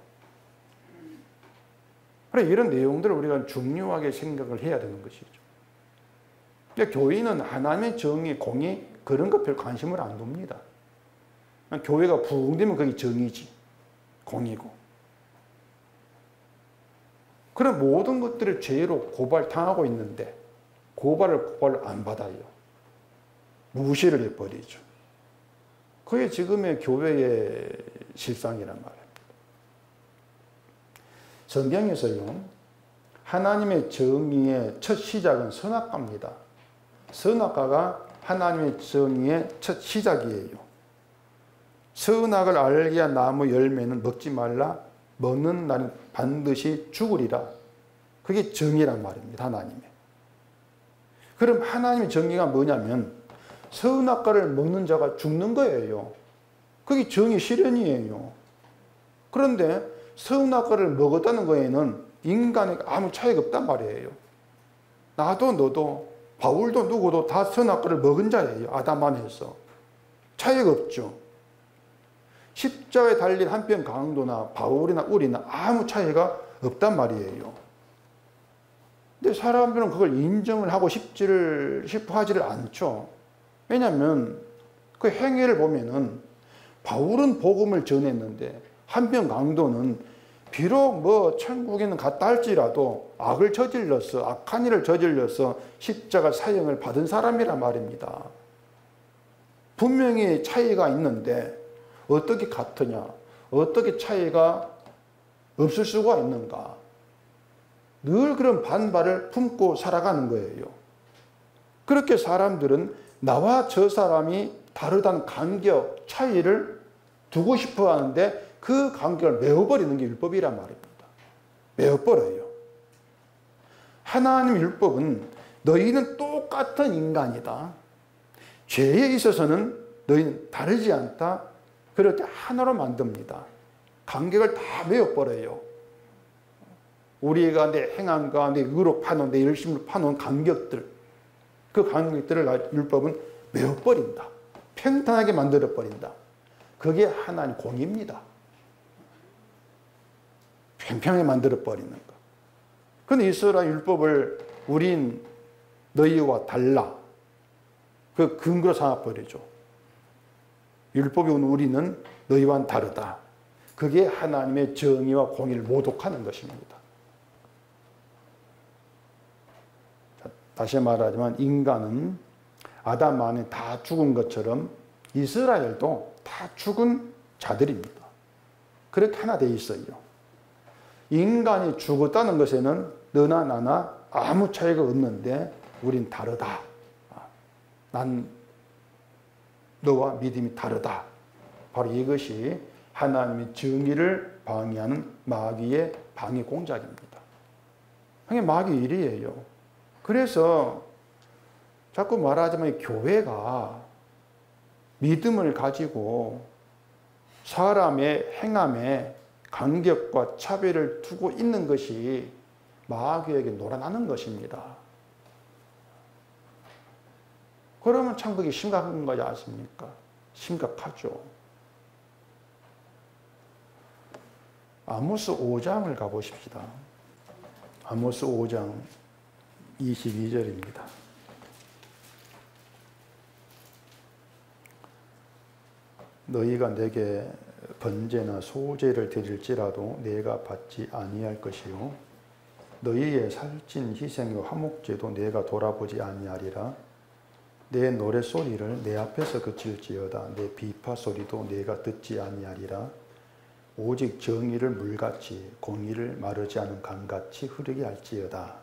그래 이런 내용들을 우리가 중요하게 생각을 해야 되는 것이죠. 교회는 하나님의 정의, 공의 그런 것 별 관심을 안 둡니다. 교회가 부흥되면 그게 정의지, 공의고. 그런 모든 것들을 죄로 고발당하고 있는데 고발을 안 받아요. 무시를 해버리죠. 그게 지금의 교회의 실상이란 말입니다. 성경에서요, 하나님의 정의의 첫 시작은 선악과입니다. 선악과가 하나님의 정의의 첫 시작이에요. 선악을 알게 한 나무 열매는 먹지 말라. 먹는 날은 반드시 죽으리라. 그게 정의란 말입니다. 하나님의. 그럼 하나님의 정의가 뭐냐면 선악과를 먹는 자가 죽는 거예요. 그게 정의 실현이에요. 그런데 선악과를 먹었다는 거에는 인간에게 아무 차이가 없단 말이에요. 나도 너도 바울도 누구도 다 선악과를 먹은 자예요. 아담 안에서. 차이가 없죠. 십자가에 달린 한편 강도나 바울이나 우리나 아무 차이가 없단 말이에요. 근데 사람들은 그걸 인정을 하고 싶어 하지를 않죠. 왜냐하면 그 행위를 보면은 바울은 복음을 전했는데 한편 강도는 비록 뭐 천국에는 갔다 할지라도 악을 저질러서 악한 일을 저질러서 십자가 사형을 받은 사람이란 말입니다. 분명히 차이가 있는데 어떻게 같으냐? 어떻게 차이가 없을 수가 있는가? 늘 그런 반발을 품고 살아가는 거예요. 그렇게 사람들은 나와 저 사람이 다르다는 간격, 차이를 두고 싶어 하는데 그 간격을 메워버리는 게 율법이란 말입니다. 메워버려요. 하나님 율법은 너희는 똑같은 인간이다. 죄에 있어서는 너희는 다르지 않다. 그렇게 하나로 만듭니다. 간격을 다 메워버려요. 우리가 내 행함과 내 의로 파놓은, 내 열심으로 파놓은 간격들, 그 간격들을 율법은 메워버린다. 평탄하게 만들어버린다. 그게 하나님 공의입니다. 평평하게 만들어버리는 거. 그런데 이스라엘 율법을 우린 너희와 달라. 그 근거로 삼아버리죠. 율법이 온 우리는 너희와는 다르다. 그게 하나님의 정의와 공의를 모독하는 것입니다. 다시 말하지만 인간은 아담 안에 다 죽은 것처럼 이스라엘도 다 죽은 자들입니다. 그렇게 하나 되어 있어요. 인간이 죽었다는 것에는 너나 나나 아무 차이가 없는데 우린 다르다. 난 너와 믿음이 다르다. 바로 이것이 하나님의 정의를 방해하는 마귀의 방해 공작입니다. 그게 마귀 일이에요. 그래서 자꾸 말하자면 교회가 믿음을 가지고 사람의 행함에 간격과 차별을 두고 있는 것이 마귀에게 놀아나는 것입니다. 그러면 참 그게 심각한 거지 않습니까? 심각하죠. 아모스 5장을 가보십시다. 아모스 5장 22절입니다. 너희가 내게 번제나 소제를 드릴지라도 내가 받지 아니할 것이요 너희의 살찐 희생과 화목제도 내가 돌아보지 아니하리라. 내 노랫소리를 내 앞에서 그칠지어다. 내 비파 소리도 내가 듣지 아니하리라. 오직 정의를 물같이 공의를 마르지 않은 강같이 흐르게 할지어다.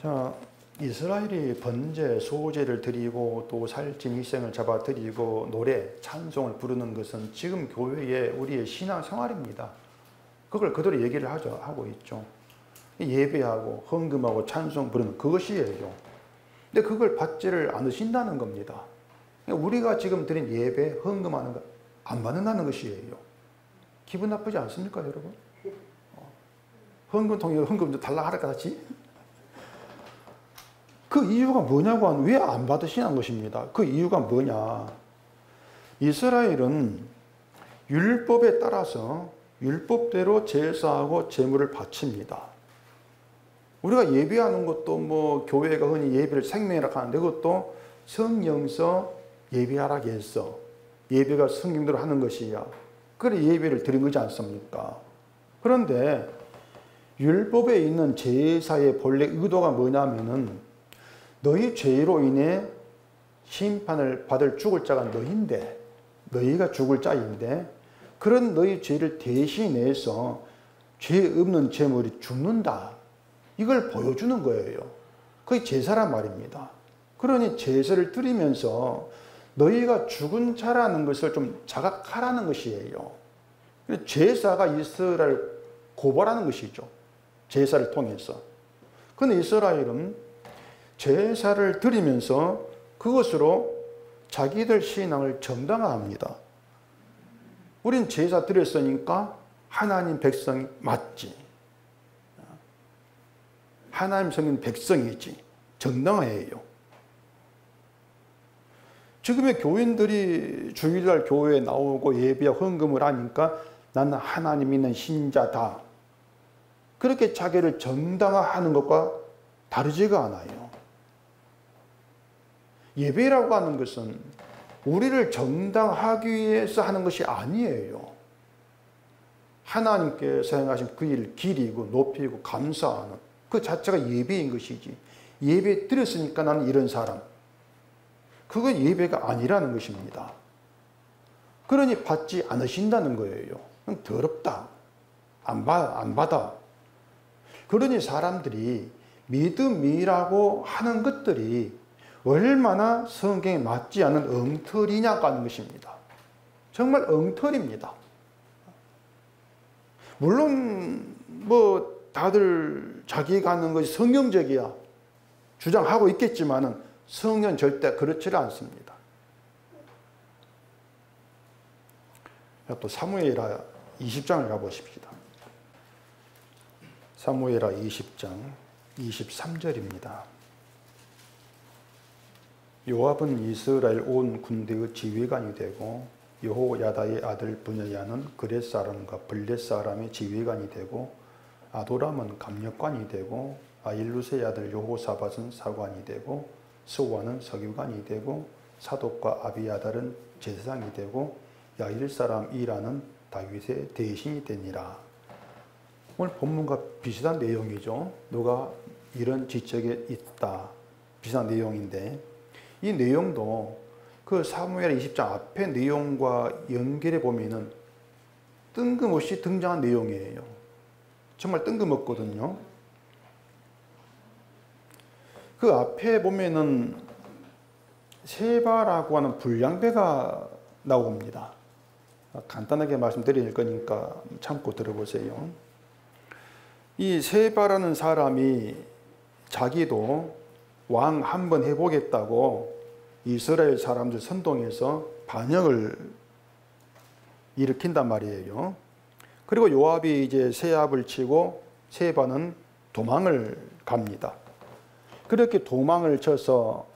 자, 이스라엘이 번제, 소제를 드리고 또 살찐 희생을 잡아 드리고 노래, 찬송을 부르는 것은 지금 교회의 우리의 신앙생활입니다. 그걸 그대로 얘기를 하고 있죠. 예배하고 헌금하고 찬송 부르는 그것이에요. 근데 그걸 받지를 않으신다는 겁니다. 우리가 지금 드린 예배, 헌금하는 거 안 받는다는 것이에요. 기분 나쁘지 않습니까, 여러분? 헌금통에 헌금 좀 달라 하랄까 같이? 그 이유가 뭐냐고 하면 왜 안 받으시는 것입니다. 그 이유가 뭐냐? 이스라엘은 율법에 따라서 율법대로 제사하고 제물을 바칩니다. 우리가 예배하는 것도 뭐 교회가 흔히 예배를 생명이라 하는데 그것도 성령서 예배하라 했어. 예배가 성경대로 하는 것이야. 그래 예배를 드린 거지 않습니까? 그런데 율법에 있는 제사의 본래 의도가 뭐냐면은 너희 죄로 인해 심판을 받을 죽을 자가 너희인데 너희가 죽을 자인데 그런 너희 죄를 대신해서 죄 없는 제물이 죽는다. 이걸 보여주는 거예요. 그게 제사란 말입니다. 그러니 제사를 드리면서 너희가 죽은 자라는 것을 좀 자각하라는 것이에요. 제사가 이스라엘을 고발하는 것이죠. 제사를 통해서. 그런데 이스라엘은 제사를 드리면서 그것으로 자기들 신앙을 정당화합니다. 우린 제사 드렸으니까 하나님 백성이 맞지. 하나님 성인 백성이지. 정당화예요. 지금의 교인들이 주일날 교회에 나오고 예배와 헌금을 하니까 나는 하나님 있는 신자다. 그렇게 자기를 정당화하는 것과 다르지가 않아요. 예배라고 하는 것은 우리를 정당하기 위해서 하는 것이 아니에요. 하나님께서 행하신 그 일을 기리고 높이고 감사하는 그 자체가 예배인 것이지. 예배 드렸으니까 나는 이런 사람. 그건 예배가 아니라는 것입니다. 그러니 받지 않으신다는 거예요. 더럽다. 안 받아. 그러니 사람들이 믿음이라고 하는 것들이 얼마나 성경에 맞지 않는 엉터리냐고 하는 것입니다. 정말 엉터리입니다. 물론 뭐 다들 자기가 하는 것이 성경적이야 주장하고 있겠지만은 성경은 절대 그렇지 않습니다. 또 사무엘하 20장을 가보십시다. 사무엘하 20장 23절입니다. 요압은 이스라엘 온 군대의 지휘관이 되고 여호야다의 아들 브냐야는 그렛 사람과 블렛 사람의 지휘관이 되고 아도람은 감력관이 되고 아일루스의 아들 여호사밧은 사관이 되고 스와는 서기관이 되고 사독과 아비아달은 제사장이 되고 야일 사람 이라는 다윗의 대신이 되니라. 오늘 본문과 비슷한 내용이죠. 누가 이런 지적에 있다. 비슷한 내용인데 이 내용도 그 사무엘 20장 앞의 내용과 연결해 보면은 뜬금없이 등장한 내용이에요. 정말 뜬금없거든요. 그 앞에 보면은 세바라고 하는 불량배가 나옵니다. 간단하게 말씀드릴 거니까 참고 들어보세요. 이 세바라는 사람이 자기도 왕 한번 해보겠다고 이스라엘 사람들 선동해서 반역을 일으킨단 말이에요. 그리고 요압이 이제 세압을 치고 세바는 도망을 갑니다. 그렇게 도망을 쳐서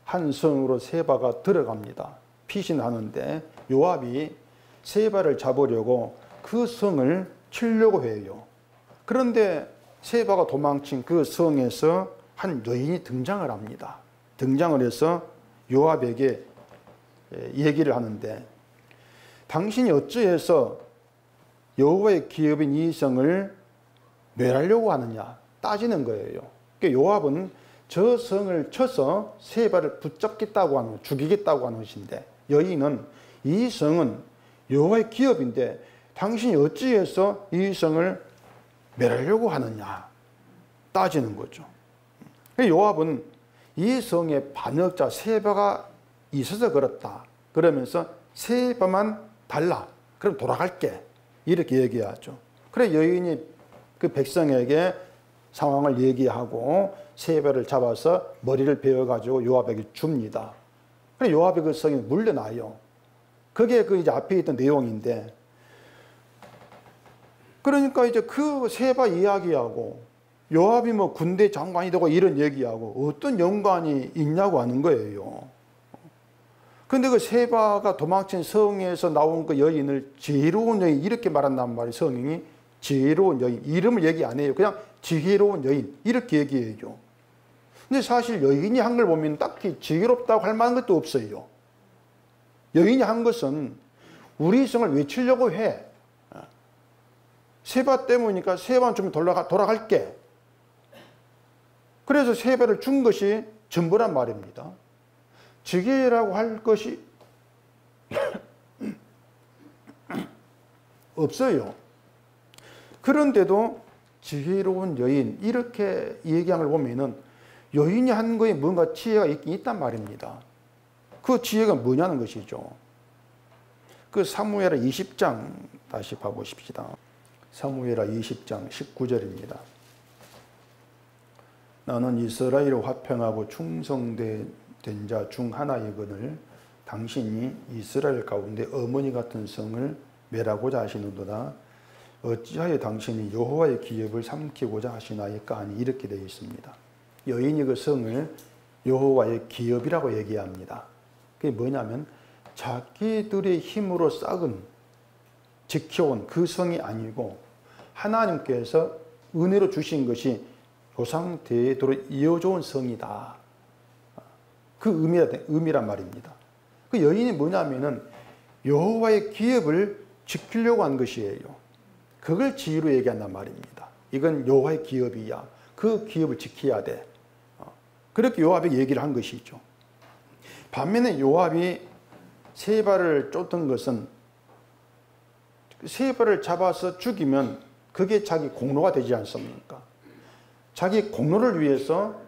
한 성으로 세바가 들어갑니다. 피신하는데 요압이 세바를 잡으려고 그 성을 치려고 해요. 그런데 세바가 도망친 그 성에서 한 여인이 등장을 합니다. 등장을 해서 요압에게 얘기를 하는데 당신이 어찌해서 여호와의 기업인 이 성을 멸하려고 하느냐 따지는 거예요. 그러니까 요압은 저 성을 쳐서 세바를 붙잡겠다고 하는, 죽이겠다고 하는 것인데, 여인은 이 성은 여호와의 기업인데 당신이 어찌해서 이 성을 멸하려고 하느냐 따지는 거죠. 요압은 이 성의 반역자 세바가 있어서 그렇다 그러면서 세바만 달라, 그럼 돌아갈게, 이렇게 얘기하죠. 그래 여인이 그 백성에게 상황을 얘기하고 세바를 잡아서 머리를 베어가지고 요압에게 줍니다. 그래 요압이 그 성에 물려나요. 그게 그 이제 앞에 있던 내용인데, 그러니까 이제 그 세바 이야기하고 요압이 뭐 군대 장관이 되고 이런 얘기하고 어떤 연관이 있냐고 하는 거예요. 근데 그 세바가 도망친 성에서 나온 그 여인을 지혜로운 여인 이렇게 말한단 말이에요. 성경이 지혜로운 여인, 이름을 얘기 안 해요. 그냥 지혜로운 여인 이렇게 얘기해요. 근데 사실 여인이 한 걸 보면 딱히 지혜롭다고 할 만한 것도 없어요. 여인이 한 것은 우리 성을 외치려고 해. 세바 때문이니까 세바는 좀 돌아갈게. 그래서 세바를 준 것이 전부란 말입니다. 지혜라고 할 것이 없어요. 그런데도 지혜로운 여인 이렇게 얘기한 걸 보면은 여인이 한 거에 뭔가 지혜가 있긴 있단 말입니다. 그 지혜가 뭐냐는 것이죠. 그 사무엘하 20장 다시 봐보십시다. 사무엘하 20장 19절입니다. 나는 이스라엘을 화평하고 충성된 자 중 하나이거늘 당신이 이스라엘 가운데 어머니 같은 성을 멸하고자 하시는도다. 어찌하여 당신이 여호와의 기업을 삼키고자 하시나이까 하니 이렇게 되어 있습니다. 여인이 그 성을 여호와의 기업이라고 얘기합니다. 그게 뭐냐면 자기들의 힘으로 쌓은 지켜온 그 성이 아니고 하나님께서 은혜로 주신 것이 조상 대대로 이어져온 성이다. 그 의미란 말입니다. 그 여인이 뭐냐면은 여호와의 기업을 지키려고 한 것이에요. 그걸 지혜로 얘기한단 말입니다. 이건 여호와의 기업이야. 그 기업을 지켜야 돼. 그렇게 요압이 얘기를 한 것이죠. 반면에 요압이 세바를 쫓던 것은 세바를 잡아서 죽이면 그게 자기 공로가 되지 않습니까? 자기 공로를 위해서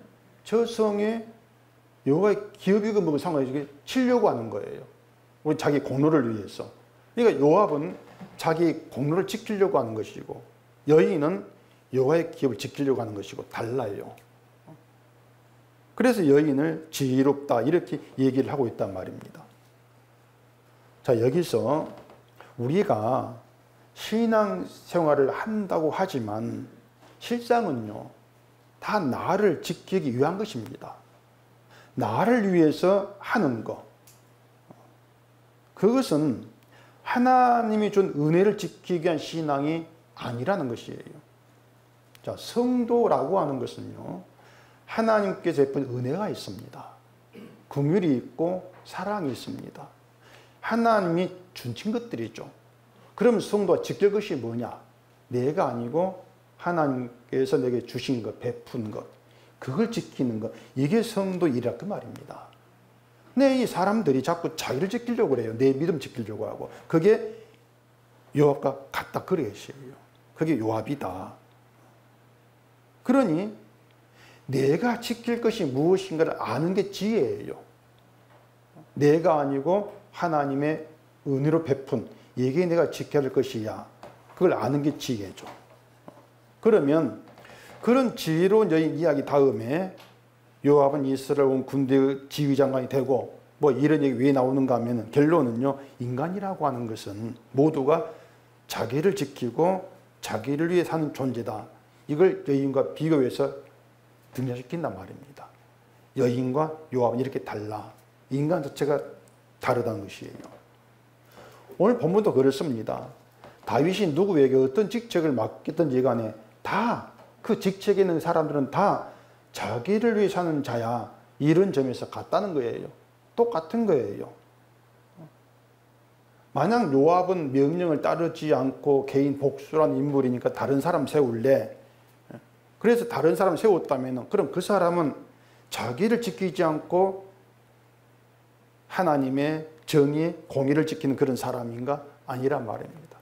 저 성에 여호와의 기업이고 뭐고 상관없이 치려고 하는 거예요. 우리 자기 공로를 위해서. 그러니까 요압은 자기 공로를 지키려고 하는 것이고 여인은 여호와의 기업을 지키려고 하는 것이고 달라요. 그래서 여인을 지혜롭다 이렇게 얘기를 하고 있단 말입니다. 자, 여기서 우리가 신앙생활을 한다고 하지만 실상은요 다 나를 지키기 위한 것입니다. 나를 위해서 하는 것, 그것은 하나님이 준 은혜를 지키기 위한 신앙이 아니라는 것이에요. 자, 성도라고 하는 것은요 하나님께서 베푼 은혜가 있습니다. 긍휼이 있고 사랑이 있습니다. 하나님이 주신 것들이죠. 그럼 성도가 지킬 것이 뭐냐? 내가 아니고 하나님께서 내게 주신 것, 베푼 것, 그걸 지키는 것, 이게 성도 일이라 그 말입니다. 근데 이 사람들이 자꾸 자기를 지키려고 그래요. 내 믿음 지키려고 하고. 그게 요압과 같다 그것이에요. 그게 요압이다. 그러니 내가 지킬 것이 무엇인가를 아는 게 지혜예요. 내가 아니고 하나님의 은혜로 베푼 이게 내가 지켜야 할 것이야. 그걸 아는 게 지혜죠. 그러면 그런 지혜로운 여인 이야기 다음에 요압은 이스라엘 온 군대 지휘장관이 되고 뭐 이런 얘기 왜 나오는가 하면 결론은요 인간이라고 하는 것은 모두가 자기를 지키고 자기를 위해 사는 존재다. 이걸 여인과 비교해서 등장시킨단 말입니다. 여인과 요압은 이렇게 달라. 인간 자체가 다르다는 것이에요. 오늘 본문도 그렇습니다. 다윗이 누구에게 어떤 직책을 맡겼든지 간에 다 그 직책에 있는 사람들은 다 자기를 위해 사는 자야. 이런 점에서 같다는 거예요. 똑같은 거예요. 만약 요압은 명령을 따르지 않고 개인 복수란 인물이니까 다른 사람 세울래. 그래서 다른 사람 세웠다면 그럼 그 사람은 자기를 지키지 않고 하나님의 정의, 공의를 지키는 그런 사람인가? 아니란 말입니다.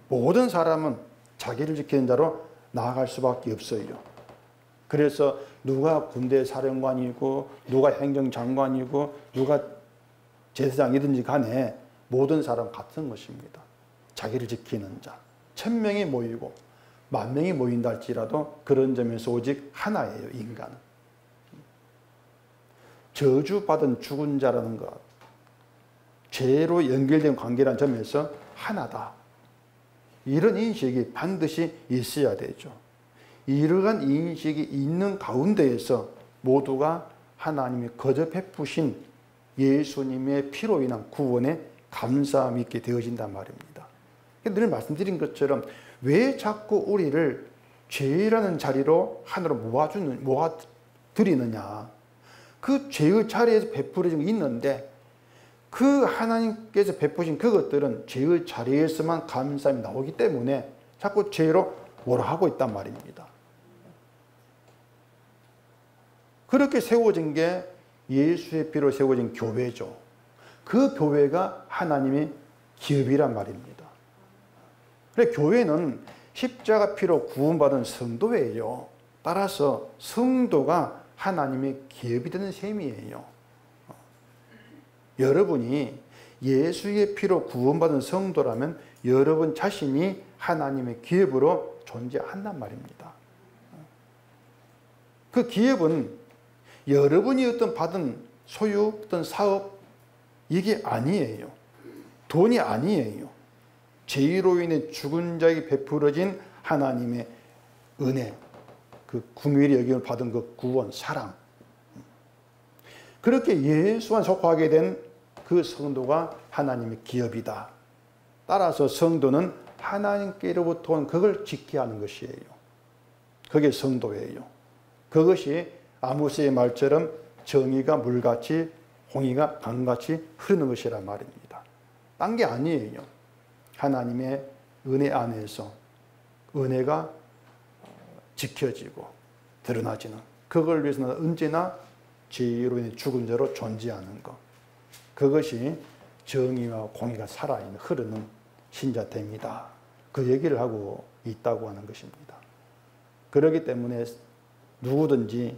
모든 사람은 자기를 지키는 자로 나아갈 수밖에 없어요. 그래서 누가 군대 사령관이고 누가 행정장관이고 누가 제사장이든지 간에 모든 사람 같은 것입니다. 자기를 지키는 자. 1000명이 모이고 10,000명이 모인다 할지라도 그런 점에서 오직 하나예요, 인간은. 저주받은 죽은 자라는 것, 죄로 연결된 관계라는 점에서 하나다. 이런 인식이 반드시 있어야 되죠. 이러한 인식이 있는 가운데에서 모두가 하나님이 거저 베푸신 예수님의 피로 인한 구원에 감사함이 있게 되어진단 말입니다. 늘 말씀드린 것처럼 왜 자꾸 우리를 죄라는 자리로 하나로 모아드리느냐. 그 죄의 자리에서 베풀어진 게 있는데 그 하나님께서 베푸신 그것들은 죄의 자리에서만 감사함이 나오기 때문에 자꾸 죄로 몰아가고 있단 말입니다. 그렇게 세워진 게 예수의 피로 세워진 교회죠. 그 교회가 하나님의 기업이란 말입니다. 그래 교회는 십자가 피로 구원받은 성도예요. 따라서 성도가 하나님의 기업이 되는 셈이에요. 여러분이 예수의 피로 구원받은 성도라면 여러분 자신이 하나님의 기업으로 존재한단 말입니다. 그 기업은 여러분이 어떤 받은 소유, 어떤 사업, 이게 아니에요. 돈이 아니에요. 죄로 인해 죽은 자에게 베풀어진 하나님의 은혜, 그 궁일이 여김을 받은 그 구원, 사랑. 그렇게 예수와 속하게 된 그 성도가 하나님의 기업이다. 따라서 성도는 하나님께로부터 온 그걸 지켜야 하는 것이에요. 그게 성도예요. 그것이 아모스의 말처럼 정의가 물같이 홍해가 강같이 흐르는 것이란 말입니다. 딴 게 아니에요. 하나님의 은혜 안에서 은혜가 지켜지고 드러나지는, 그걸 위해서는 언제나 죄로 인해 죽은 자로 존재하는 것. 그것이 정의와 공의가 살아있는 흐르는 신자됨이다. 그 얘기를 하고 있다고 하는 것입니다. 그렇기 때문에 누구든지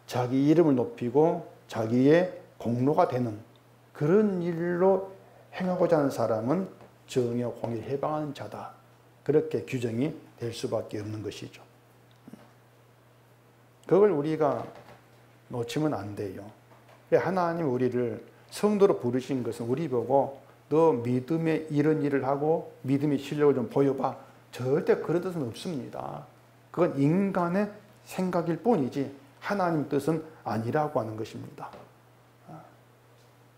자기 이름을 높이고 자기의 공로가 되는 그런 일로 행하고자 하는 사람은 정의와 공의를 해방하는 자다. 그렇게 규정이 될 수밖에 없는 것이죠. 그걸 우리가 놓치면 안 돼요. 하나님 우리를 성도로 부르신 것은 우리 보고 너 믿음의 이런 일을 하고 믿음의 실력을 좀 보여봐. 절대 그런 뜻은 없습니다. 그건 인간의 생각일 뿐이지 하나님 뜻은 아니라고 하는 것입니다.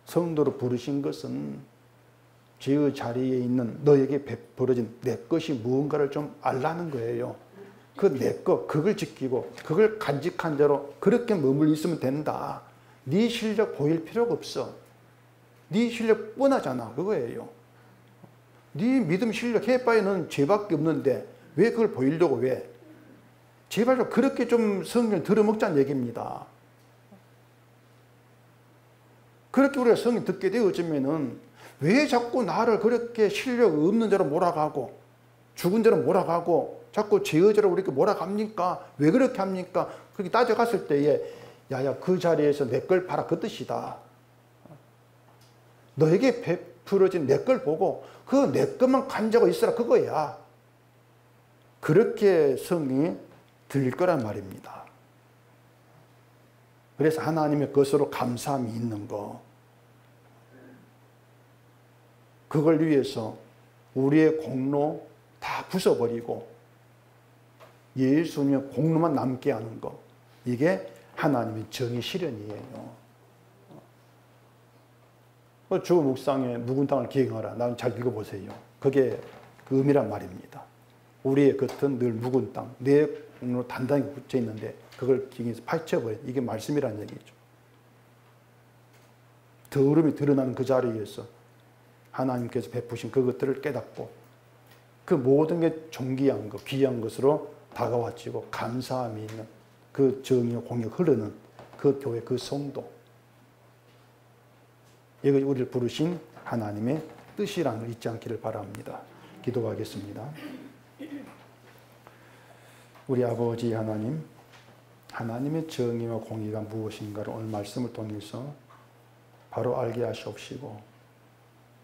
성도로 부르신 것은 죄의 자리에 있는 너에게 베풀어진 내 것이 무언가를 좀 알라는 거예요. 그 내 것, 그걸 지키고 그걸 간직한 자로 그렇게 머물러 있으면 된다. 네 실력 보일 필요가 없어. 네 실력 뻔하잖아. 그거예요. 네 믿음 실력 해봐야 넌 죄밖에 없는데 왜 그걸 보이려고 왜? 제발 좀 그렇게 좀 성경을 들어먹자는 얘기입니다. 그렇게 우리가 성경 듣게 되어지면은 왜 자꾸 나를 그렇게 실력 없는 자로 몰아가고 죽은 자로 몰아가고 자꾸 죄의 자로 우리가 몰아갑니까? 왜 그렇게 합니까? 그렇게 따져갔을 때에 야야 그 자리에서 내 걸 봐라 그 뜻이다. 너에게 베풀어진 내 걸 보고 그 내 것만 간자고 있으라 그거야. 그렇게 성경이 들릴 거란 말입니다. 그래서 하나님의 것으로 감사함이 있는 거, 그걸 위해서 우리의 공로 다 부숴버리고 예수님의 공로만 남게 하는 거, 이게 하나님의 정의 실현이에요. 주 묵상에 묵은 땅을 기행하라. 난 잘 읽어보세요. 그게 그 의미란 말입니다. 우리의 겉은 늘 묵은 땅, 내 공로 단단히 붙여 있는데 그걸 기행해서 파헤쳐버려. 이게 말씀이라는 얘기죠. 더러움이 드러나는 그 자리에서 하나님께서 베푸신 그것들을 깨닫고 그 모든 게 존귀한 것, 귀한 것으로 다가와지고 감사함이 있는 그 정의와 공의가 흐르는 그 교회, 그 성도. 이것이 우리를 부르신 하나님의 뜻이라는 걸 잊지 않기를 바랍니다. 기도하겠습니다. 우리 아버지 하나님, 하나님의 정의와 공의가 무엇인가를 오늘 말씀을 통해서 바로 알게 하시옵시고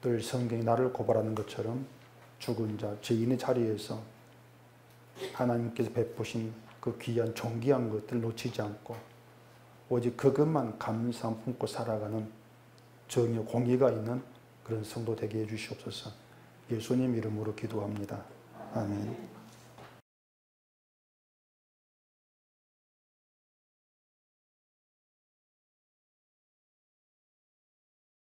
늘 성경이 나를 고발하는 것처럼 죽은 자, 죄인의 자리에서 하나님께서 베푸신 그 귀한 존귀한 것들을 놓치지 않고 오직 그것만 감사함 품고 살아가는 정의와 공의가 있는 그런 성도 되게 해주시옵소서. 예수님 이름으로 기도합니다. 아멘.